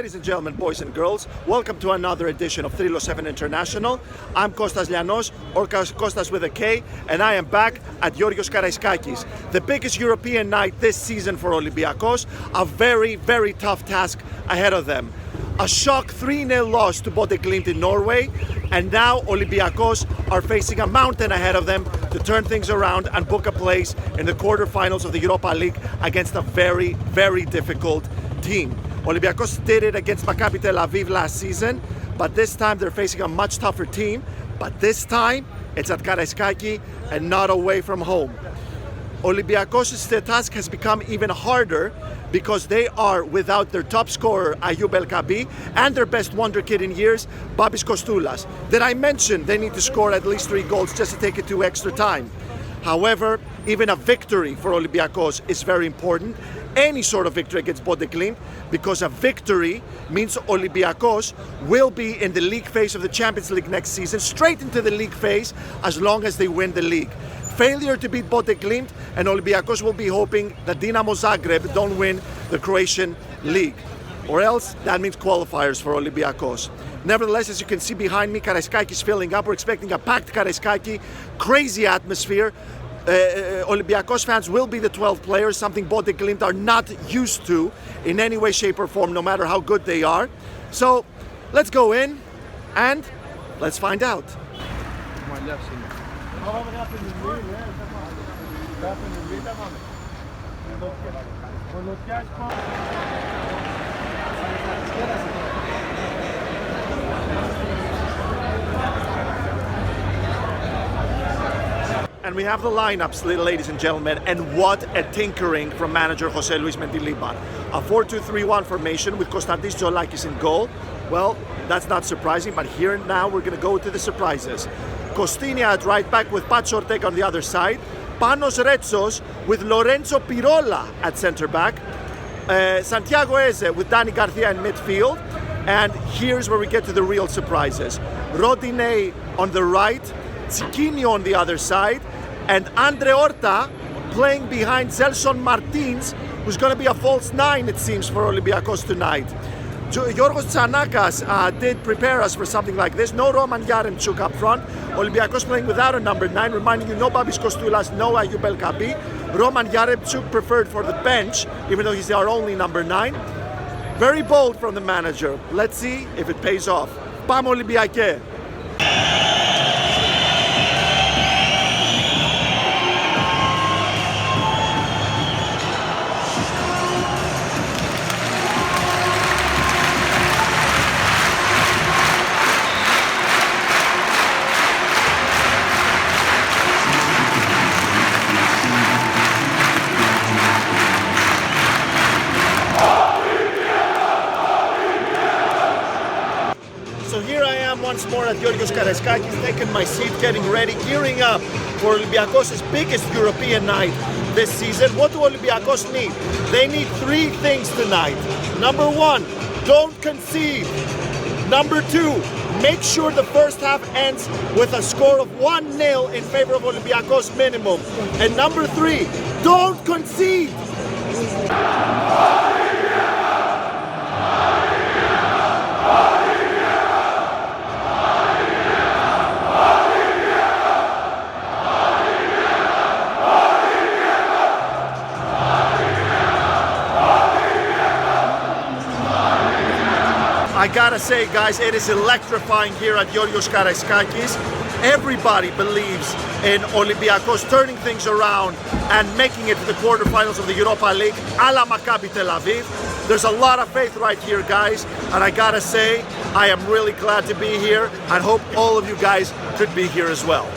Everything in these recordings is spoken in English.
Ladies and gentlemen, boys and girls, welcome to another edition of Thrylos 7 International. I'm Kostas Lianos, or Kostas with a K, and I am back at Eurokinissi, the biggest European night this season for Olympiacos. A very, very tough task ahead of them. A shock 3-0 loss to Bodø Glimt in Norway, and now Olympiacos are facing a mountain ahead of them to turn things around and book a place in the quarterfinals of the Europa League against a very, very difficult team. Olympiacos did it against Maccabi Tel Aviv last season, but this time they're facing a much tougher team. But this time it's at Karaiskaki and not away from home. Olympiacos' task has become even harder because they are without their top scorer Ayub El Kabi and their best wonder kid in years, Babis Kostoulas. Did I mention they need to score at least 3 goals just to take it to extra time? However, even a victory for Olympiacos is very important. Any sort of victory against Bodø Glimt, because a victory means Olympiacos will be in the league phase of the Champions League next season, straight into the league phase as long as they win the league. Failure to beat Bodø Glimt and Olympiacos will be hoping that Dinamo Zagreb don't win the Croatian league. Or else that means qualifiers for Olympiacos. Nevertheless, as you can see behind me, Karaiskaki is filling up. We're expecting a packed Karaiskaki, crazy atmosphere. Olympiacos fans will be the 12 players, something Bodø Glimt are not used to in any way, shape or form, no matter how good they are. So let's go in and let's find out. And we have the lineups, ladies and gentlemen, and what a tinkering from manager Jose Luis Mendilibar. A 4-2-3-1 formation with Kostas Lianos in goal. Well, that's not surprising, but here now we're going to go to the surprises. Kostinia at right back with Pat Ortega on the other side. Panos Retsos with Lorenzo Pirola at centre back. Santiago Eze with Dani Garcia in midfield. And here's where we get to the real surprises. Rodinei on the right, Ziquinho on the other side, and Andre Horta playing behind Zelson Martins, who's going to be a false 9, it seems, for Olympiacos tonight. Giorgos Tsanakas did prepare us for something like this. No Roman Yaremchuk up front. Olympiacos playing without a number 9, reminding you no Babis Kostoulas, no Ayub El Kabi. Roman Yaremchuk preferred for the bench, even though he's our only number 9. Very bold from the manager. Let's see if it pays off. Πάμε Olympiacos! Once more at Eurokinissi, taking my seat, getting ready, gearing up for Olympiacos' biggest European night this season. What do Olympiacos need? They need 3 things tonight. Number 1, don't concede. Number 2, make sure the first half ends with a score of 1-0 in favor of Olympiacos minimum. And number 3, don't concede. I gotta say, guys, it is electrifying here at Eurokinissi. Everybody believes in Olympiacos turning things around and making it to the quarterfinals of the Europa League, a la Maccabi Tel Aviv. There's a lot of faith right here, guys, and I gotta say, I am really glad to be here and hope all of you guys could be here as well.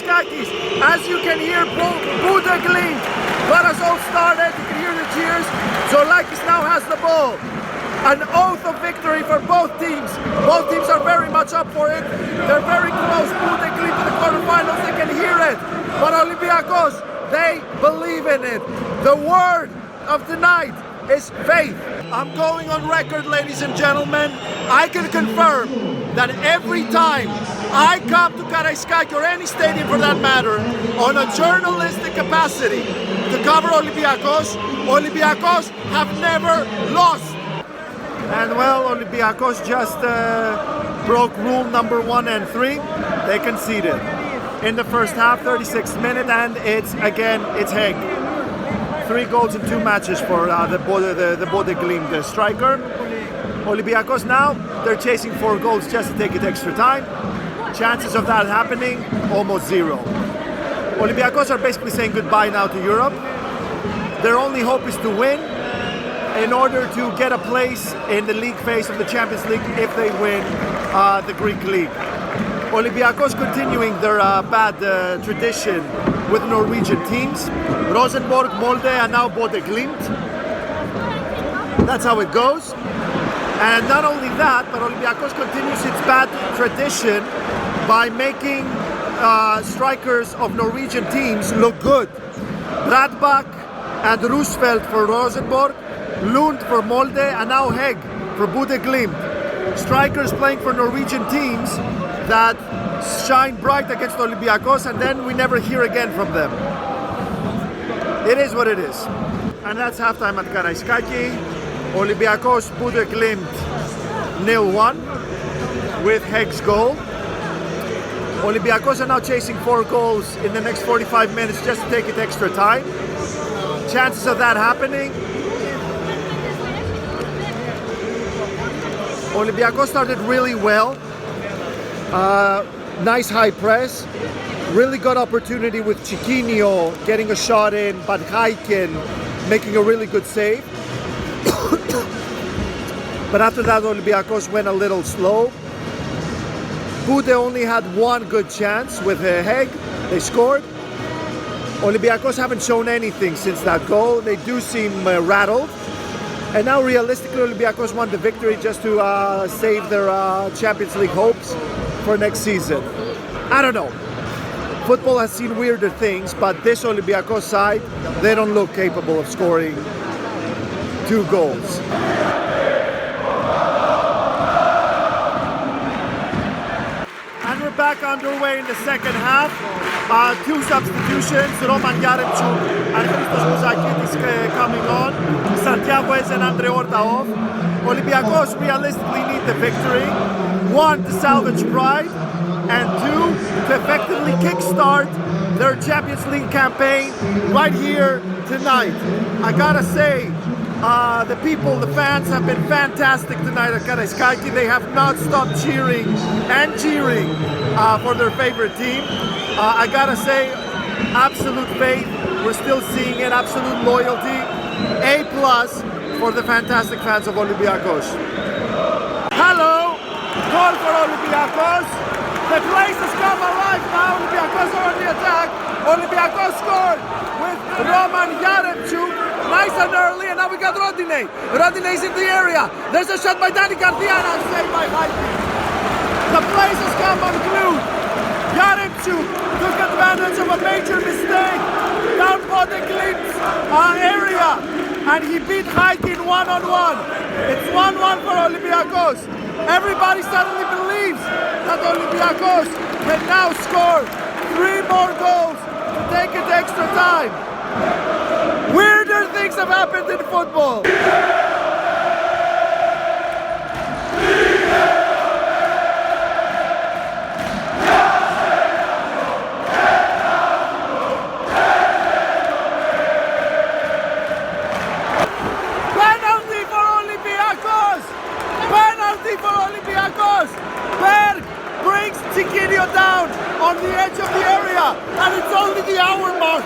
Karaiskakis. As you can hear, Bodø Glimt got us all started. You can hear the cheers. Zoulakis now has the ball. An oath of victory for both teams. Both teams are very much up for it. They're very close. Bodø Glimt to the quarterfinals. They can hear it. But Olympiacos, they believe in it. The word of the night is faith. I'm going on record, ladies and gentlemen. I can confirm that every time I come to Karaiskaki or any stadium for that matter on a journalistic capacity to cover Olympiacos, Olympiacos have never lost. And well, Olympiacos just broke rule number 1 and 3. They conceded in the first half, 36th minute, and it's Heg. 3 goals in 2 matches for the Bodø Glimt striker. Olympiacos now, they're chasing 4 goals just to take it extra time. Chances of that happening, almost 0. Olympiacos are basically saying goodbye now to Europe. Their only hope is to win in order to get a place in the league phase of the Champions League if they win the Greek league. Olympiacos continuing their bad tradition with Norwegian teams. Rosenborg, Molde, and now Bodø Glimt. That's how it goes. And not only that, but Olympiacos continues its bad tradition by making strikers of Norwegian teams look good. Bradbach and Roosevelt for Rosenborg, Lund for Molde, and now Heg for Bodø Glimt. Strikers playing for Norwegian teams that shine bright against Olympiacos and then we never hear again from them. It is what it is. And that's halftime at Karaiskaki. Olympiacos, Bodø Glimt 0-1 with Heg's goal. Olympiacos are now chasing 4 goals in the next 45 minutes just to take it extra time. Chances of that happening. Olympiacos started really well. Nice high press. Really good opportunity with Chiquinho getting a shot in, but Haikin making a really good save. But after that, Olympiacos went a little slow. Bodø only had 1 good chance with Heg. They scored. Olympiacos haven't shown anything since that goal. They do seem rattled. And now realistically, Olympiacos won the victory just to save their Champions League hopes for next season. I don't know. Football has seen weirder things, but this Olympiacos side, they don't look capable of scoring 2 goals. And we're back underway in the second half. 2 substitutions, Roman Yaremchuk and Christos coming on. Santiago Eze and Andre Orta off. Olympiacos realistically need the victory. 1, to salvage pride, and 2, to effectively kickstart their Champions League campaign right here tonight. I gotta say, the people, the fans have been fantastic tonight at Karaiskaki. They have not stopped cheering and cheering for their favorite team. I gotta say, absolute faith. We're still seeing it, absolute loyalty. A+ for the fantastic fans of Olympiacos. Hello, goal for Olympiacos. The place has come alive now. Olympiacos are on the attack. Olympiacos scored with Roman Yaremchuk. Nice and early, and now we got Rodinei. Rodinei's in the area. There's a shot by Dani Gardiana, saved by Haikin. The place has come unglued. Yaremchuk took advantage of a major mistake down Bodø Glimt's area, and he beat Haikin 1-on-1. It's 1-1 for Olympiacos. Everybody suddenly believes that Olympiacos can now score 3 more goals to take it extra time. Weirder things have happened in football. Penalty for Olympiacos! Penalty for Olympiacos! Berg brings Chiquinho down on the edge of the area, and it's only the hour mark.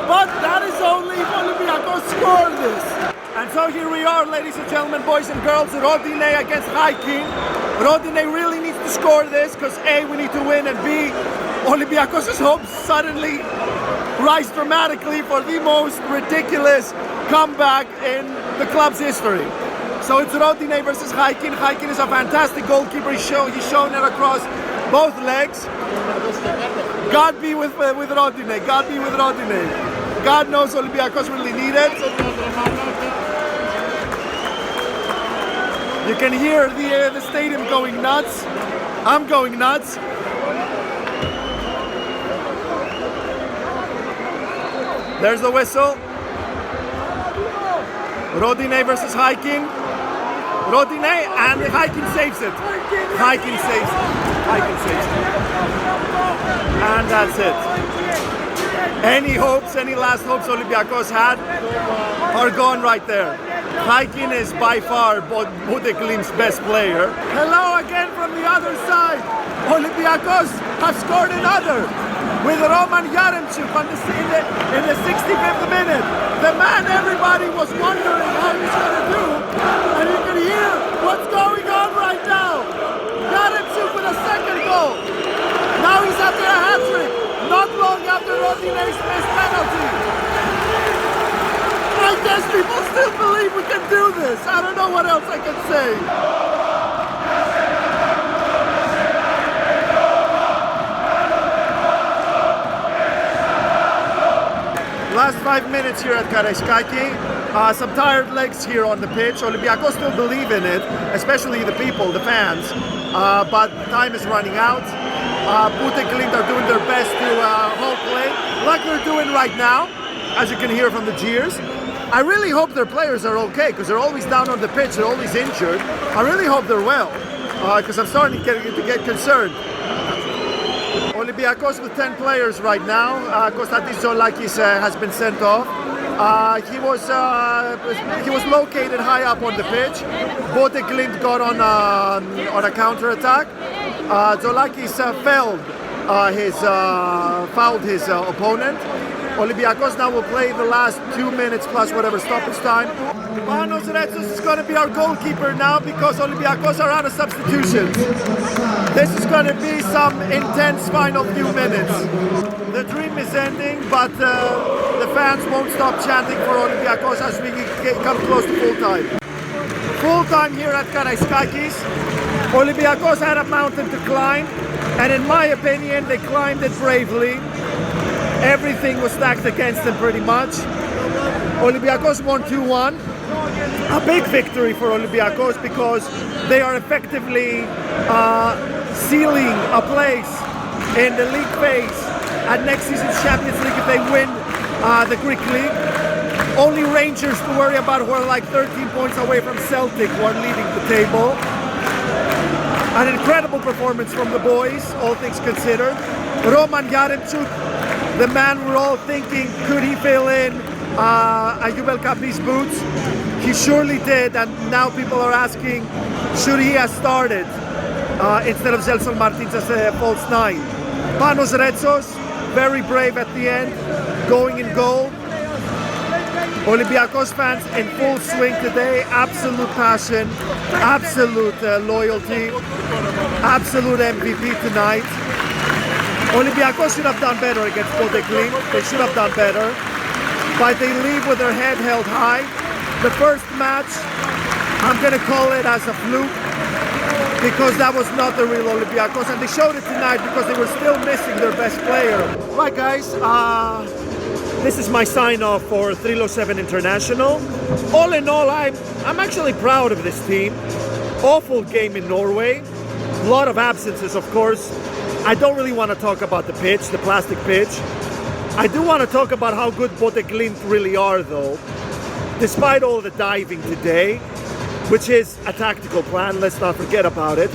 But that is only if Olympiacos score this. And so here we are, ladies and gentlemen, boys and girls, Rodinei against Haikin. Rodinei really needs to score this because A, we need to win, and B, Olympiacos' hopes suddenly rise dramatically for the most ridiculous comeback in the club's history. So it's Rodine versus Haikin. Haikin is a fantastic goalkeeper. He's shown it across both legs. God be with Rodine. God be with Rodine. God knows Olympiacos really need it. You can hear the stadium going nuts. I'm going nuts. There's the whistle. Rodine versus Haikin. Rodine, and Haikin saves it. Haikin saves it. Haikin saves it. And that's it. Any hopes, any last hopes Olympiacos had are gone right there. Haikin is by far Bodø Glimt's best player. Hello again from the other side. Olympiacos have scored another with Roman Yaremchuk in the 65th minute. The man everybody was wondering how he's going to do. And you can hear what's going on right now. Yaremchuk with a second goal. Now he's after a hat-trick. Not long after Rodine's missed penalty. I guess people still believe we can do this. I don't know what else I can say. Last 5 minutes here at Karaiskaki. Some tired legs here on the pitch. Olympiacos still believe in it, especially the people, the fans. But time is running out. Bodø Glimt are doing their best to hold play, like they're doing right now, as you can hear from the jeers. I really hope their players are okay, because they're always down on the pitch, they're always injured. I really hope they're well, because I'm starting to get concerned. Olympiacos with 10 players right now. Kostas Lianos has been sent off. He was located high up on the pitch. Bodø Glimt got on a counter-attack. Zolakis fouled his opponent. Olympiacos now will play the last 2 minutes plus whatever stoppage time. Panos Retsos is going to be our goalkeeper now because Olympiacos are out of substitutions. This is going to be some intense final few minutes. The dream is ending, but the fans won't stop chanting for Olympiacos as we come close to full time. Full time here at Karaiskakis. Olympiacos had a mountain to climb, and in my opinion, they climbed it bravely. Everything was stacked against them pretty much. Olympiacos won 2-1. A big victory for Olympiacos because they are effectively sealing a place in the league phase at next season's Champions League if they win the Greek League. Only Rangers to worry about who are like 13 points away from Celtic who are leading the table. An incredible performance from the boys, all things considered. Roman Yaremchuk, the man we're all thinking, could he fill in Ayub Kapi's boots? He surely did, and now people are asking, should he have started instead of Gelson Martins as a false nine? Panos Retsos, very brave at the end, going in goal. Olympiacos fans in full swing today, absolute passion, absolute loyalty, absolute MVP tonight. Olympiacos should have done better against Bodø Glimt. They should have done better, but they leave with their head held high. The first match, I'm going to call it as a fluke because that was not the real Olympiacos, and they showed it tonight because they were still missing their best player. Right, guys, this is my sign-off for Thrylos 7 International. All in all, I'm actually proud of this team. Awful game in Norway. A lot of absences, of course. I don't really want to talk about the pitch, the plastic pitch. I do want to talk about how good Bodø Glimt really are, though. Despite all the diving today, which is a tactical plan, let's not forget about it.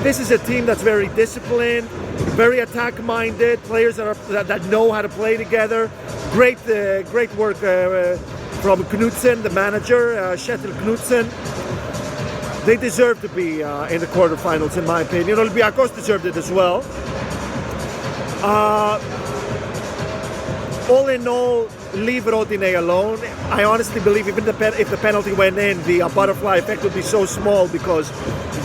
This is a team that's very disciplined, very attack-minded, players that know how to play together. Great work from Knudsen, the manager, Kjetil Knudsen. They deserve to be in the quarterfinals, in my opinion. Olympiacos deserved it as well. All in all, leave Rodine alone. I honestly believe even if the penalty went in, the butterfly effect would be so small because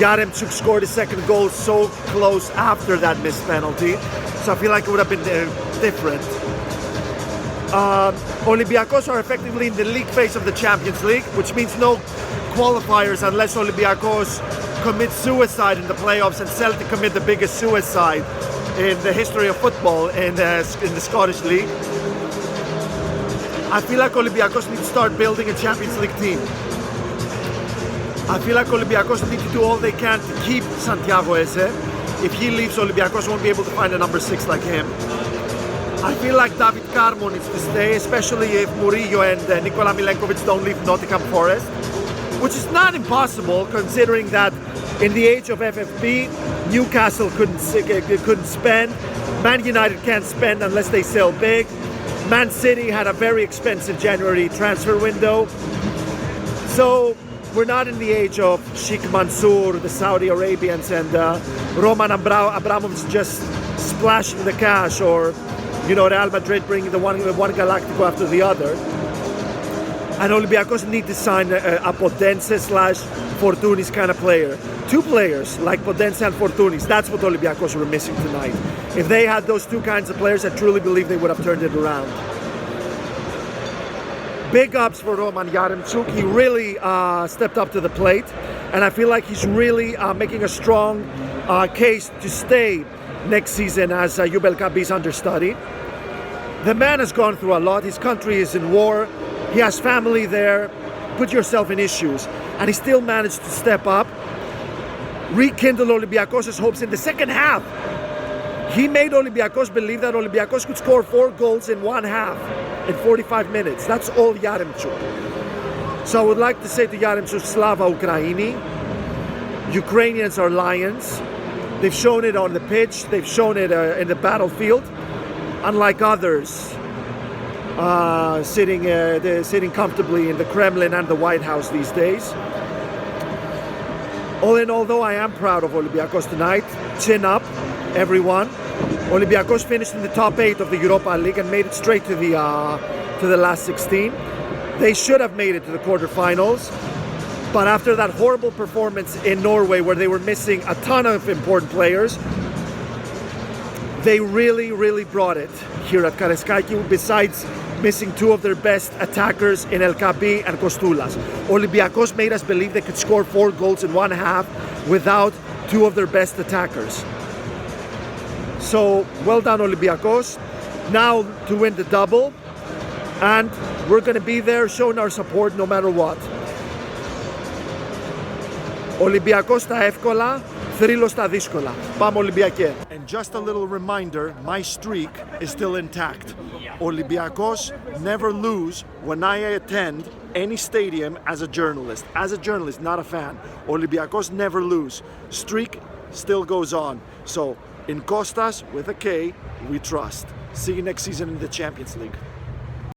Yaremchuk scored his second goal so close after that missed penalty. So I feel like it would have been different. Olympiacos are effectively in the league phase of the Champions League, which means no qualifiers unless Olympiacos commit suicide in the playoffs and Celtic commit the biggest suicide in the history of football in the Scottish League. I feel like Olympiacos need to start building a Champions League team. I feel like Olympiacos need to do all they can to keep Santiago Eze. If he leaves, Olympiacos won't be able to find a number 6 like him. I feel like David Carmo needs to stay, especially if Murillo and Nikola Milenkovic don't leave Nottingham Forest, which is not impossible considering that in the age of FFP, Newcastle couldn't spend, Man United can't spend unless they sell big, Man City had a very expensive January transfer window, so we're not in the age of Sheikh Mansour, the Saudi Arabians, and Roman Abramovich just splashing the cash, or Real Madrid bringing the one Galactico after the other. And Olympiacos need to sign a Podense/Fortounis kind of player. 2 players like Podense and Fortounis. That's what Olympiacos were missing tonight. If they had those 2 kinds of players, I truly believe they would have turned it around. Big ups for Roman Yaremchuk. He really stepped up to the plate, and I feel like he's really making a strong case to stay next season as Jubel Kabi's understudy. The man has gone through a lot. His country is in war. He has family there. Put yourself in issues. And he still managed to step up, rekindle Olympiacos' hopes in the second half. He made Olympiacos believe that Olympiacos could score 4 goals in one half in 45 minutes. That's all Yaremchuk. So I would like to say to Yaremchuk, Slava Ukraini. Ukrainians are lions. They've shown it on the pitch. They've shown it in the battlefield. Unlike others sitting comfortably in the Kremlin and the White House these days. All in all, though, I am proud of Olympiacos tonight. Chin up, everyone. Olympiacos finished in the top 8 of the Europa League and made it straight to the last 16. They should have made it to the quarterfinals. But after that horrible performance in Norway where they were missing a ton of important players, they really brought it here at Karaiskaki, besides missing 2 of their best attackers in El Kabi and Kostoulas. Olympiacos made us believe they could score 4 goals in one half without 2 of their best attackers. So, well done Olympiacos. Now to win the double, and we're going to be there showing our support no matter what. Olympiacos τα εύκολα, Thrylos τα δύσκολα. Πάμε Ολυμπιακέ. And just a little reminder, my streak is still intact. Olympiacos never lose when I attend any stadium as a journalist. As a journalist, not a fan. Olympiacos never lose. Streak still goes on. So, in Kostas with a K, we trust. See you next season in the Champions League.